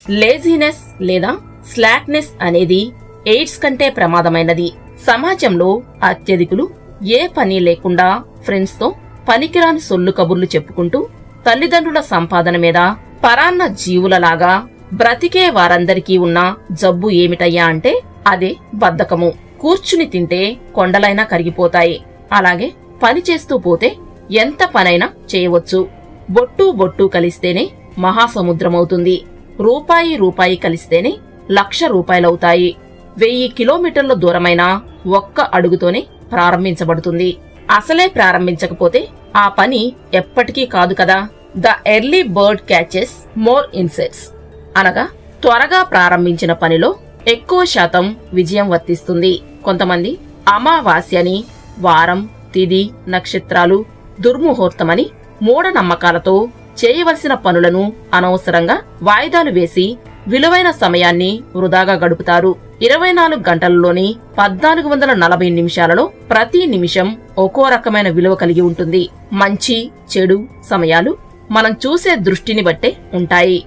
Laziness లేదా slackness అనేది AIDS కంటే ప్రమాదమైనది. సమాజంలో అత్యధికులు ఏ పని లేకుండా ఫ్రెండ్స్ తో పనికిరాని సొల్లు కబుర్లు చెప్పుకుంటూ తల్లిదండ్రుల సంపాదన మీద పరాన్న జీవులలాగా బ్రతికే వారందరికీ ఉన్న జబ్బు ఏమిటయ్యా అంటే అదే బద్ధకము. కూర్చుని తింటే కొండలైనా కరిగిపోతాయి. అలాగే పని చేస్తూ పోతే ఎంత పనైనా చేయవచ్చు. బొట్టు కలిస్తేనే మహాసముద్రమవుతుంది. రూపాయి కలిస్తేనే 1,00,000 రూపాయలవుతాయి. 1000 కిలోమీటర్ల దూరమైన ఒక్క అడుగుతోనే ప్రారంభించబడుతుంది. అసలే ప్రారంభించకపోతే ఆ పని ఎప్పటికీ కాదు కదా. The early bird catches more insects అనగా త్వరగా ప్రారంభించిన పనిలో ఎక్కువ శాతం విజయం వర్తిస్తుంది. కొంతమంది అమావాస్యని, వారం, తిథి, నక్షత్రాలు, దుర్ముహూర్తమని మూఢనమ్మకాలతో చేయవలసిన పనులను అనవసరంగా వాయిదాలు వేసి విలువైన సమయాన్ని వృధాగా గడుపుతారు. 24 గంటలలోని 1440 నిమిషాలలో ప్రతి నిమిషం ఒక్కో రకమైన విలువ కలిగి ఉంటుంది. మంచి, చెడు సమయాలు మనం చూసే దృష్టిని బట్టే ఉంటాయి.